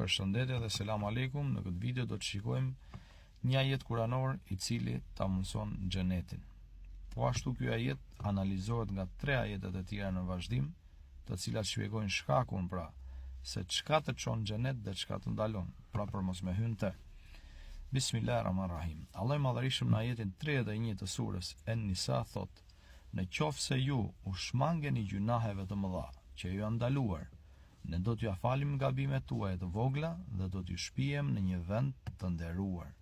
Përshëndetje dhe selam aleikum. Në këtë video do të shikojmë një ajet kuranor i cili ta mundson xhenetin. Po ashtu ky ajet analizohet nga 3 ajetet e tjera në vazhdim, të cilat shpjegojnë shkakun pra se çka të çon xhenet dhe çka të ndalon, pra për mos me hyrë të. Bismillahirrahmanirrahim. Allah i Madhërisht në ajetin 31 të surës En-Nisa thot: "Në qoftë se ju u shmangeni gjunaheve të mëdha që ju janë ndaluar, ne do t'ju falim gabimet tuaja të vogla dhe do t'ju shpijem në një vend të nderuar,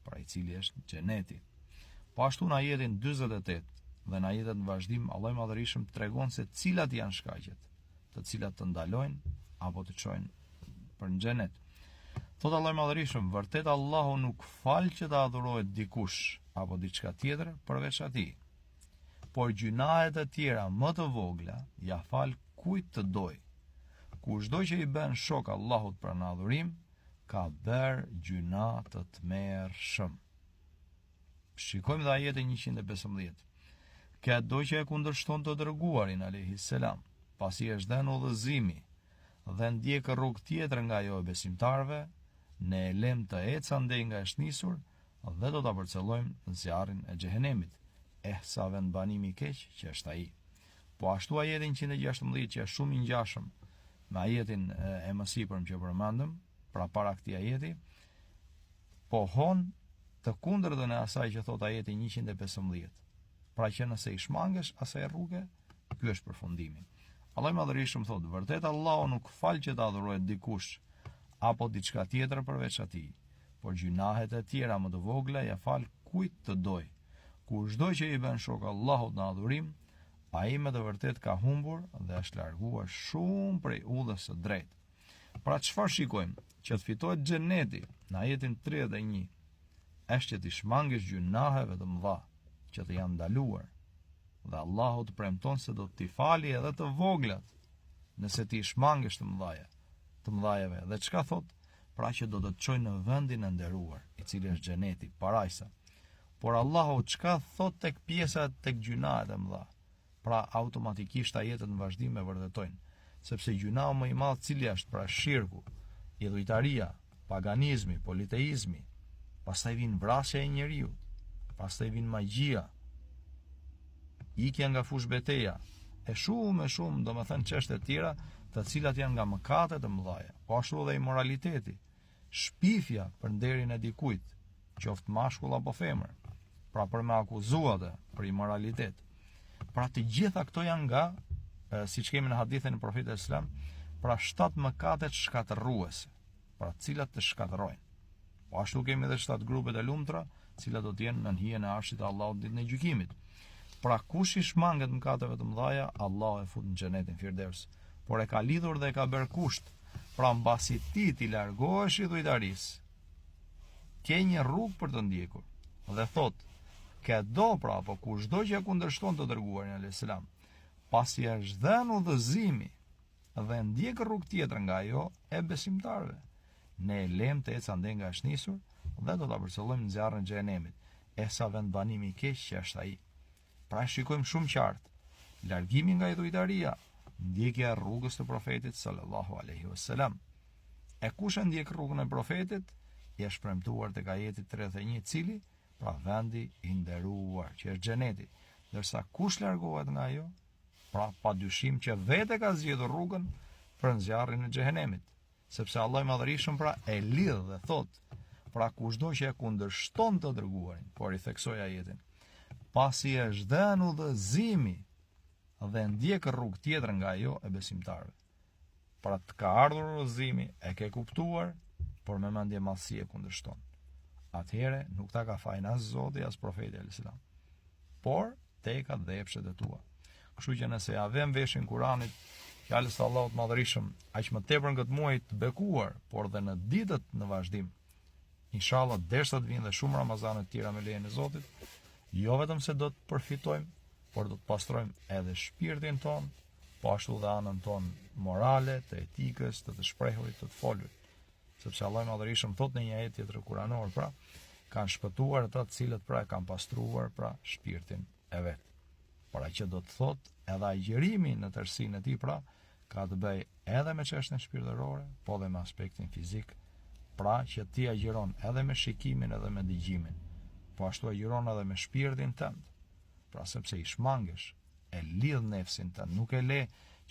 pra i cili është xheneti." Po ashtu në ajetin 48 dhe në ajetet në vazhdim, Allah i Madhërisht tregon se cilat janë shkaqet, të cilat të ndalojnë apo të çojnë për në xhenet. Thot Allah i Madhërisht: "Vërtet Allahu nuk fal që të adhurohet dikush apo diçka tjetër përveç atij, por gjunahet e tjera më të vogla ja fal kujt të doj. Kushdo që i bën shok Allahut për në adhurim, ka bërë gjuna të tmerrshëm." Shikojmë dhe ajetin 115. "Këdo që e kundërshton të dërguarin alayhi salam, pasi është dhënë udhëzimi dhe ndjek rrugë tjetër nga ajo e besimtarve, ne e lëm të ecë andej nga është nisur dhe do ta përcellojmë në zjarrin e xhehenemit. Sa vend banimi i keq që është ai." Po ashtu ajetin 116 që është shumë i ngjashëm me ajetin e mësipërm që përmendëm, pra para këtij ajeti, pohon të kundërtën e asaj që thot ajeti 115. Pra që nëse i shmangesh asaj rruge, ky është përfundimi. Allah i Madhërisht thot: "Vërtet Allahu nuk fal që të adhurohet dikush apo diçka tjetër përveç atij, por gjunahet e tjera më të vogla ja fal kujt të doj. Kushdo që i bën shok Allahut në adhurim, ai me të vërtet ka humbur dhe është larguar shumë prej udhës së drejtë." Pra çfarë shikojmë? Që të fitohet xheneti në ajetin 31 është që të shmangesh gjunaheve të mëdha që të janë ndaluar, dhe Allahu të premton se do t'i fali edhe të voglat nëse ti shmangesh të mëdhajeve. Dhe çka thot? Pra që do të të çojë në vendin e nderuar, i cili është xheneti, parajsa. Por Allahu çka thot tek pjesa tek gjunahet e mëdha? Pra automatikisht ajetet në vazhdim e vërtetojnë, sepse gjunahu më i madh cili është? Pra shirku, idhujtaria, paganizmi, politeizmi, pastaj vin vrasja e njeriu, pastaj vin magjia, ikja nga fushbeteja, e shumë, domethënë çështje të tjera, të cilat janë nga mëkatet e mëdha. Po ashtu edhe imoraliteti, shpifja për nderin e dikujt, qoftë mashkull apo femër, pra për me akuzuar për imoralitet. Pra të gjitha këto janë nga, siç kemi në hadithin e Profetit Islam, pra 7 mëkatet shkatërruese, pra cilat të shkatërrojnë. Po ashtu kemi edhe 7 grupet e lumtura, cilat do të jenë në hijen e arshit të Allahut ditën e gjykimit. Pra kush i shmanget mëkateve të mëdha, Allah e fut në xhenetin Firdevs, por e ka lidhur dhe e ka bërë kusht. Pra mbasi ti largohesh idhujtarisë, ke një rrugë për të ndjekur. Dhe thot: "Këdo pra apo kushdo që e kundërshton të dërguarin alayhis salam, pasi është dhënë udhëzimi dhe ndjek rrugë tjetër nga ajo e besimtarve, ne e lëm të ecë andej nga është nisur dhe do ta përcellojmë në zjarrin e xhehenemit. Sa vend banimi i keq që është ai." Pra shikojmë shumë qartë largimi nga idhujtaria, ndjekja e rrugës të Profetit sallallahu alaihi wasallam. E kush e ndjek rrugën e Profetit, i është premtuar tek ajeti 31, cili pra vendi i nderuar që është xheneti. Ndërsa kush largohet nga ajo, pra padyshim që vetë ka zgjedhur rrugën për në zjarrin e xhehenemit, sepse Allah i Madhërisht pra e lidh dhe thot: "Pra kushdo që e kundërshton të dërguarin", por i theksoi ajetin, "pasi është dhënë udhëzimi dhe ndjek rrugë tjetër nga ajo e besimtarve." Pra të ka ardhur udhëzimi, e ke kuptuar, por me mendje madhësi e kundërshton, atëhere nuk ta ka fajin as Zoti as Profeti alayhis salam, por teka dhepshet e tua. Kështu që nëse ja vëm veshin Kuranit, fjalës së Allahut Madhërisht, aq më tepër në këtë muaj të bekuar, por dhe në ditët në vazhdim, inshallah derisa të vinë dhe shumë Ramazane të tjera me lejen e Zotit, jo vetëm se do të përfitojmë, por do të pastrojmë edhe shpirtin ton, po ashtu dhe anën ton morale, të etikës, të shprehurit, të folurit. Sepse Allah i Madhërisht thot në një ajet tjetër kuranor, pra kanë shpëtuar ata të cilët pra e kanë pastruar pra shpirtin e vet. Pra që do të thot edhe agjërimi në tërësinë e tij, pra ka të bëj edhe me çështjen shpirtërore, po dhe me aspektin fizik, pra që ti agjiron edhe me shikimin edhe me dëgjimin, po ashtu agjiron edhe me shpirtin tënd. Pra sepse i shmangesh, e lidh nefsin tënd, nuk e le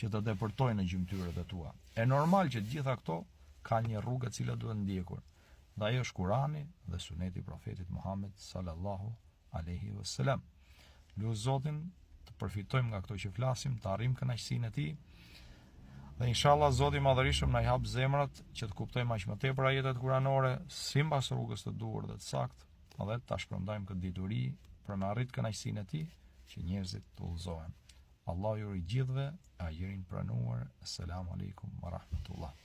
që të depërtojnë në gjymtyrët e tua. E normal që gjitha këto kanë një rrugë e cila duhet ndjekur. Dhe ajo është Kurani dhe Suneti i Profetit Muhammed sallallahu alaihi wasallam. Lutë Zotin të përfitojmë nga këto që flasim, të arrijmë kënaqësinë e tij. Dhe inshallah Zoti i Madhërisht na i hap zemrat që të kuptojmë aq më tepër ajetet kuranore sipas rrugës të duhur dhe të saktë, dhe ta shpërndajmë këtë dituri për me arrit kënaqësinë e tij që njerëzit të udhëzohen. Allahu ju i gjithëve ajirin pranuar. Assalamu alaikum wa rahmatullah.